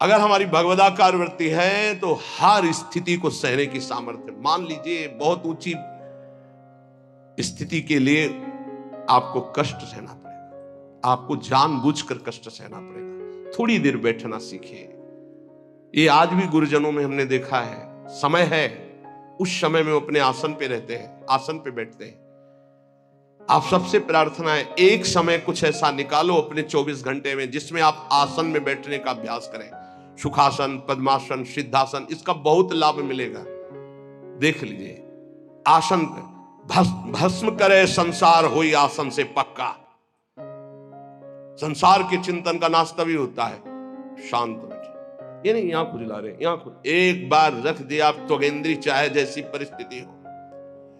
अगर हमारी भगवदाकार वृत्ति है तो हर स्थिति को सहने की सामर्थ्य। मान लीजिए बहुत ऊंची स्थिति के लिए आपको कष्ट सहना पड़ेगा, आपको जानबूझकर कष्ट सहना पड़ेगा। थोड़ी देर बैठना सीखिए। ये आज भी गुरुजनों में हमने देखा है, समय है, उस समय में अपने आसन पे रहते हैं, आसन पे बैठते हैं। आप सबसे प्रार्थना है एक समय कुछ ऐसा निकालो अपने 24 घंटे में जिसमें आप आसन में बैठने का अभ्यास करें। सुखासन, पद्मासन, सिद्धासन, इसका बहुत लाभ मिलेगा। देख लीजिए, आसन भस्म करे संसार होई आसन से पक्का। संसार के चिंतन का नाश तभी होता है शांत बैठे। ये नहीं यहां खुजला रहे, यहां एक बार रख दिया आप त्वगेंद्री, चाहे जैसी परिस्थिति हो,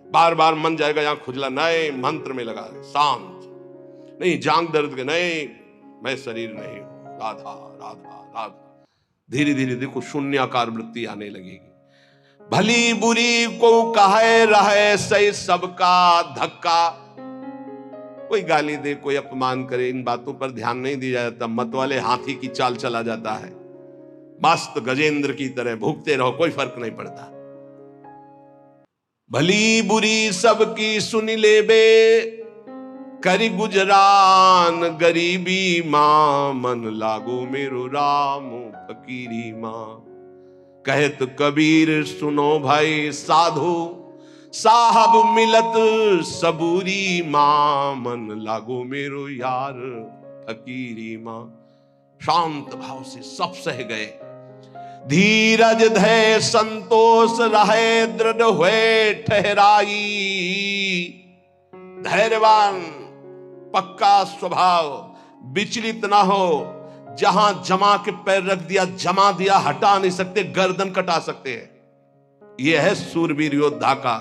बार बार मन जाएगा यहां खुजला, नए मंत्र में लगा दे, शांत। नहीं जांग दर्द के, नहीं मैं शरीर नहीं हूं, राधा राधा राधा। धीरे धीरे देखो शून्याकार वृत्ति आने लगेगी। भली बुरी को कहे रहे सही सबका धक्का। कोई गाली दे, कोई अपमान करे, इन बातों पर ध्यान नहीं दिया जाता। मत वाले हाथी की चाल चला जाता है, मस्त गजेंद्र की तरह भूखते रहो, कोई फर्क नहीं पड़ता। भली बुरी सबकी सुनी लेबे, करी गुजरान गरीबी मां, मन लागो मेरो राम फकीरी मां। कहत कबीर सुनो भाई साधु, साहब मिलत सबूरी मां, मन लागो मेरो यार फकीरी मां। शांत भाव से सब सह गए। धीरज धै संतोष रहे, दृढ़ हुए ठहराई। धैर्यवान, पक्का स्वभाव, विचलित ना हो। जहां जमा के पैर रख दिया, जमा दिया, हटा नहीं सकते, गर्दन कटा सकते हैं। यह है सूरवीर योद्धा का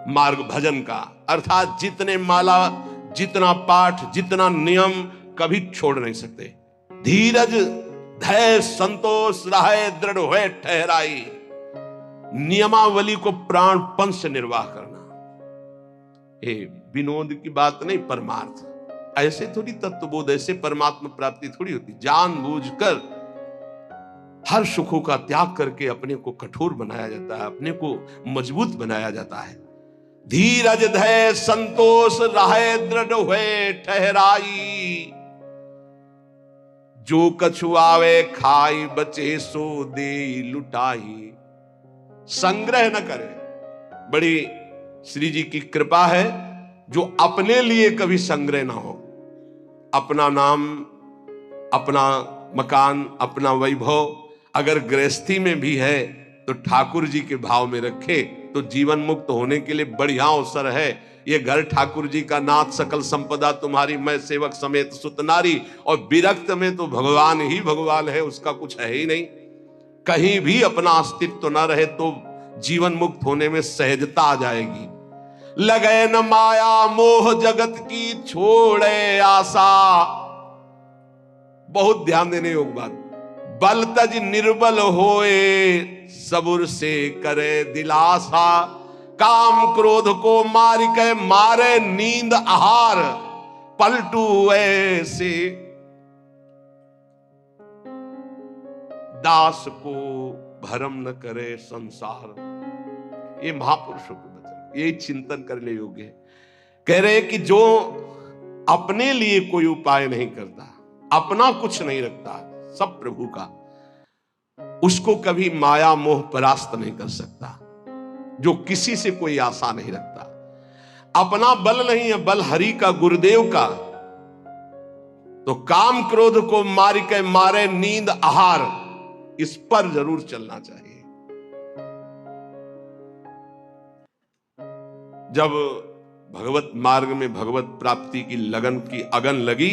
मार्ग, भजन का। अर्थात जितने माला, जितना पाठ, जितना नियम, कभी छोड़ नहीं सकते। धीरज धैर्य संतोष रहे, दृढ़ हुए ठहराई। नियमावली को प्राणपन से निर्वाह करना, ये विनोद की बात नहीं, परमार्थ। ऐसे थोड़ी तत्वबोध, ऐसे परमात्मा प्राप्ति थोड़ी होती। जानबूझकर हर सुखों का त्याग करके अपने को कठोर बनाया जाता है, अपने को मजबूत बनाया जाता है। धीरज धैर्य संतोष रहे, दृढ़ हुए ठहराई। जो कछु आवे खाई, बचे सो दे लुटाई। संग्रह न करे। बड़ी श्री जी की कृपा है जो अपने लिए कभी संग्रह ना हो। अपना नाम, अपना मकान, अपना वैभव अगर गृहस्थी में भी है तो ठाकुर जी के भाव में रखे तो जीवन मुक्त होने के लिए बढ़िया अवसर है। ये घर ठाकुर जी का, नाथ सकल संपदा तुम्हारी, मैं सेवक समेत सुत नारी। और विरक्त में तो भगवान ही भगवान है, उसका कुछ है ही नहीं। कहीं भी अपना अस्तित्व न रहे तो जीवन मुक्त होने में सहजता आ जाएगी। लगे न माया मोह जगत की, छोड़े आशा। बहुत ध्यान देने योग्य बात। बल तज निर्बल होए, सबुर से करे दिलासा। काम क्रोध को मार के मारे नींद आहार, पलटू ऐसे दास को भरम न करे संसार। ये महापुरुषों के वचन, ये चिंतन करने योग्य है। कह रहे कि जो अपने लिए कोई उपाय नहीं करता, अपना कुछ नहीं रखता, सब प्रभु का, उसको कभी माया मोह परास्त नहीं कर सकता। जो किसी से कोई आशा नहीं रखता, अपना बल नहीं है, बल हरि का, गुरुदेव का, तो काम क्रोध को मार के मारे नींद आहार, इस पर जरूर चलना चाहिए। जब भगवत मार्ग में भगवत प्राप्ति की लगन की अगन लगी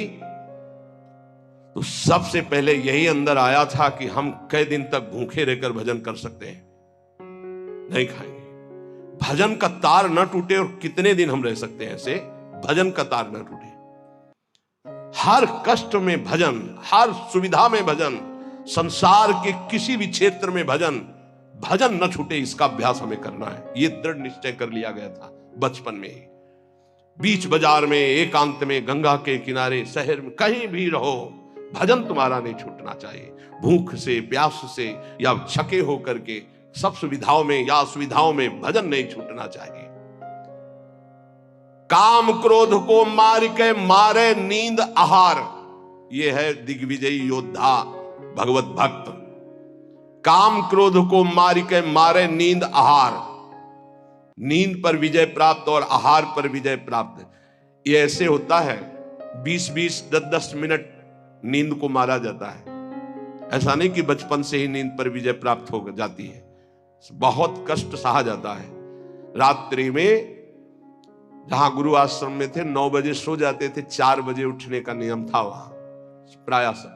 तो सबसे पहले यही अंदर आया था कि हम कई दिन तक भूखे रहकर भजन कर सकते हैं, नहीं खाएंगे। भजन का तार न टूटे, और कितने दिन हम रह सकते हैं ऐसे, भजन का तार न टूटे। हर कष्ट में भजन, हर सुविधा में भजन, संसार के किसी भी क्षेत्र में भजन, भजन न छूटे, इसका अभ्यास हमें करना है। यह दृढ़ निश्चय कर लिया गया था बचपन में ही। बीच बाजार में, एकांत में, गंगा के किनारे, शहर में, कहीं भी रहो, भजन तुम्हारा नहीं छूटना चाहिए। भूख से, प्यास से या छके होकर के सब सुविधाओं में या असुविधाओं में भजन नहीं छूटना चाहिए। काम क्रोध को मार के मारे नींद आहार, यह है दिग्विजयी योद्धा भगवत भक्त। काम क्रोध को मार के मारे नींद आहार, नींद पर विजय प्राप्त और आहार पर विजय प्राप्त। ये ऐसे होता है 20-20, 10-10 मिनट नींद को मारा जाता है। ऐसा नहीं कि बचपन से ही नींद पर विजय प्राप्त हो जाती है, बहुत कष्ट सहा जाता है। रात्रि में जहां गुरु आश्रम में थे 9 बजे सो जाते थे, 4 बजे उठने का नियम था वहां प्राय सब।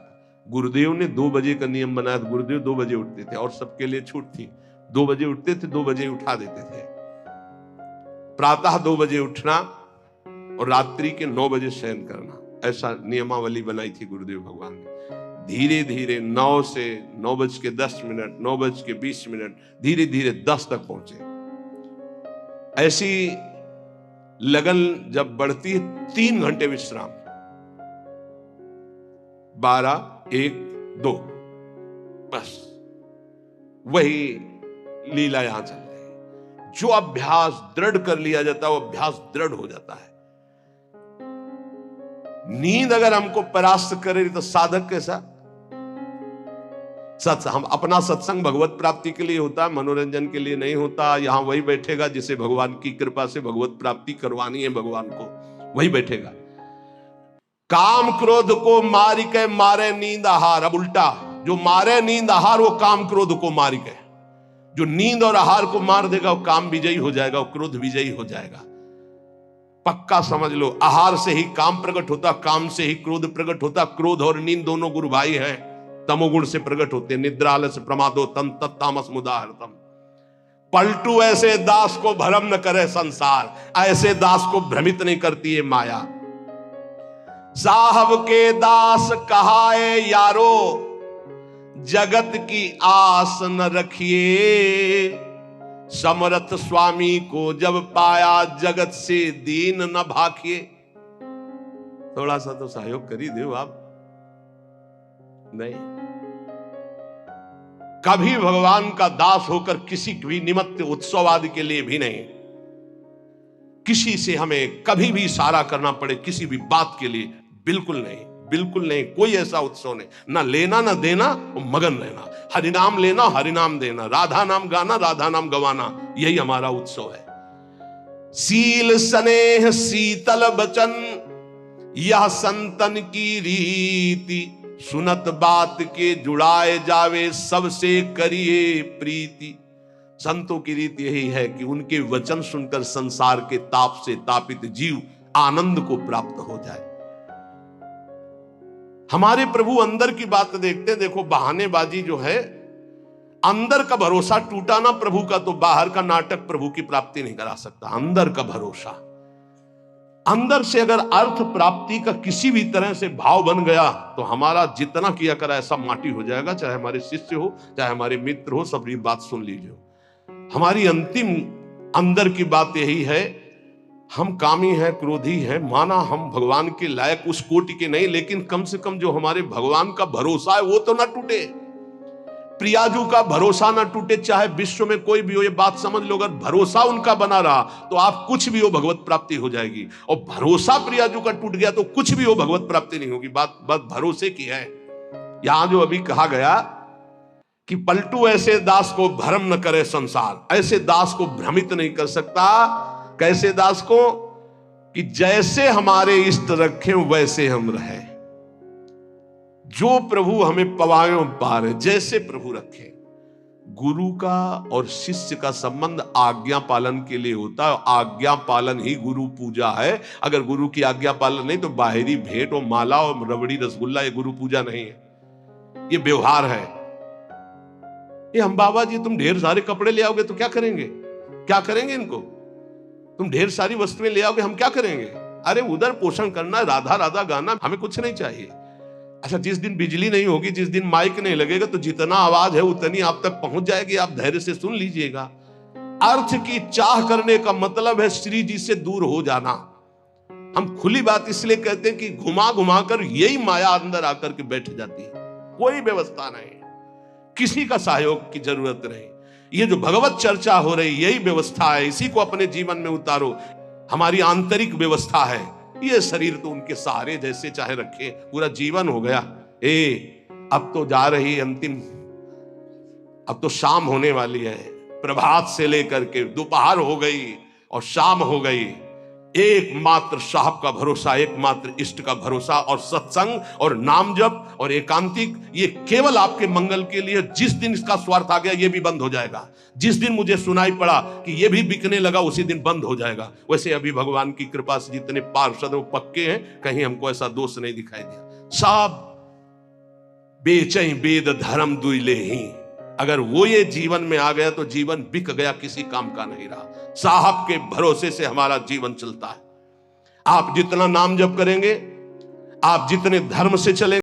गुरुदेव ने 2 बजे का नियम बनाया, गुरुदेव 2 बजे उठते थे और सबके लिए छूट थी। 2 बजे उठते थे, 2 बजे उठा देते थे। प्रातः 2 बजे उठना और रात्रि के 9 बजे शयन करना, ऐसा नियमावली बनाई थी गुरुदेव भगवान ने। धीरे धीरे 9 से 9:10, 9:20, धीरे धीरे 10 तक पहुंचे। ऐसी लगन जब बढ़ती है 3 घंटे विश्राम, 12, 1, 2, बस वही लीला यहां चल रही है। जो अभ्यास दृढ़ कर लिया जाता है वो अभ्यास दृढ़ हो जाता है। नींद अगर हमको परास्त करे तो साधक कैसा? हम अपना सत्संग भगवत प्राप्ति के लिए होता है, मनोरंजन के लिए नहीं होता। यहां वही बैठेगा जिसे भगवान की कृपा से भगवत प्राप्ति करवानी है, भगवान को वही बैठेगा। काम क्रोध को मार के मारे नींद आहार। अब उल्टा, जो मारे नींद आहार वो काम क्रोध को मार के, जो नींद और आहार को मार देगा वो काम विजयी हो जाएगा, वो क्रोध विजयी हो जाएगा। पक्का समझ लो, आहार से ही काम प्रकट होता, काम से ही क्रोध प्रकट होता। क्रोध और नींद दोनों गुरु भाई हैं, तमोगुण से प्रकट होते। निद्रा आलस प्रमादो तम तत्तामस मुदाहरतम। पलटू ऐसे दास को भ्रम न करे संसार, ऐसे दास को भ्रमित नहीं करती है माया। साहब के दास कहाए यारो, जगत की आस न रखिए। समर्थ स्वामी को जब पाया, जगत से दीन न भाखिए। थोड़ा सा तो सहयोग कर ही दो आप। नहीं, कभी भगवान का दास होकर किसी भी निमित्त उत्सव आदि के लिए भी नहीं, किसी से हमें कभी भी इशारा करना पड़े किसी भी बात के लिए, बिल्कुल नहीं, बिल्कुल नहीं। कोई ऐसा उत्सव नहीं, ना लेना ना देना, मगन रहना। हरिनाम लेना, हरिनाम देना, राधा नाम गाना, राधा नाम गवाना, यही हमारा उत्सव है। सील स्नेह शीतल बचन, यह संतन की रीति। सुनत बात के जुड़ाए जावे, सबसे करिए प्रीति। संतों की रीति यही है कि उनके वचन सुनकर संसार के ताप से तापित जीव आनंद को प्राप्त हो जाए। हमारे प्रभु अंदर की बात देखते हैं। देखो, बहानेबाजी जो है, अंदर का भरोसा टूटा ना प्रभु का, तो बाहर का नाटक प्रभु की प्राप्ति नहीं करा सकता। अंदर का भरोसा, अंदर से अगर अर्थ प्राप्ति का किसी भी तरह से भाव बन गया तो हमारा जितना किया करा ऐसा माटी हो जाएगा। चाहे हमारे शिष्य हो, चाहे हमारे मित्र हो, सब ये बात सुन लीजिए। हमारी अंतिम अंदर की बात यही है, हम कामी हैं, क्रोधी हैं, माना हम भगवान के लायक उस कोटि के नहीं, लेकिन कम से कम जो हमारे भगवान का भरोसा है वो तो ना टूटे। प्रियाजू का भरोसा ना टूटे, चाहे विश्व में कोई भी हो। ये बात समझ लो, अगर भरोसा उनका बना रहा तो आप कुछ भी हो भगवत प्राप्ति हो जाएगी, और भरोसा प्रियाजू का टूट गया तो कुछ भी हो भगवत प्राप्ति नहीं होगी। बात भरोसे की है। यहां जो अभी कहा गया कि पलटू ऐसे दास को भ्रम न करे संसार, ऐसे दास को भ्रमित नहीं कर सकता। कैसे दास को? कि जैसे हमारे इष्ट रखें वैसे हम रहे। जो प्रभु हमें पवायों पारे, जैसे प्रभु रखे। गुरु का और शिष्य का संबंध आज्ञा पालन के लिए होता है। आज्ञा पालन ही गुरु पूजा है। अगर गुरु की आज्ञा पालन नहीं तो बाहरी भेंट और माला और रबड़ी रसगुल्ला ये गुरु पूजा नहीं है, ये व्यवहार है। ये हम बाबा जी तुम ढेर सारे कपड़े ले आओगे तो क्या करेंगे? क्या करेंगे इनको? तुम ढेर सारी वस्तुएं ले आओगे, हम क्या करेंगे? अरे उधर पोषण करना, राधा राधा गाना, हमें कुछ नहीं चाहिए। अच्छा, जिस दिन बिजली नहीं होगी, जिस दिन माइक नहीं लगेगा, तो जितना आवाज है उतनी आप तक पहुंच जाएगी। आप धैर्य से सुन लीजिएगा। अर्थ की चाह करने का मतलब है श्री जी से दूर हो जाना। हम खुली बात इसलिए कहते हैं कि घुमा घुमा कर यही माया अंदर आकर के बैठ जाती है। कोई व्यवस्था नहीं, किसी का सहयोग की जरूरत नहीं। ये जो भगवत चर्चा हो रही यही व्यवस्था है, इसी को अपने जीवन में उतारो। हमारी आंतरिक व्यवस्था है। ये शरीर तो उनके सहारे जैसे चाहे रखे, पूरा जीवन हो गया। अब तो जा रही अंतिम, अब तो शाम होने वाली है। प्रभात से लेकर के दोपहर हो गई और शाम हो गई। एकमात्र साहब का भरोसा, एकमात्र इष्ट का भरोसा, और सत्संग और नाम जप और एकांतिक, ये केवल आपके मंगल के लिए। जिस दिन इसका स्वार्थ आ गया ये भी बंद हो जाएगा। जिस दिन मुझे सुनाई पड़ा कि ये भी बिकने लगा उसी दिन बंद हो जाएगा। वैसे अभी भगवान की कृपा से जितने पार्षद वो पक्के हैं, कहीं हमको ऐसा दोष नहीं दिखाई दिया। सब बेचैं वेद धर्म दुइले ही, अगर वो ये जीवन में आ गया तो जीवन बिक गया, किसी काम का नहीं रहा। साहब के भरोसे से हमारा जीवन चलता है। आप जितना नाम जप करेंगे, आप जितने धर्म से चलेंगे,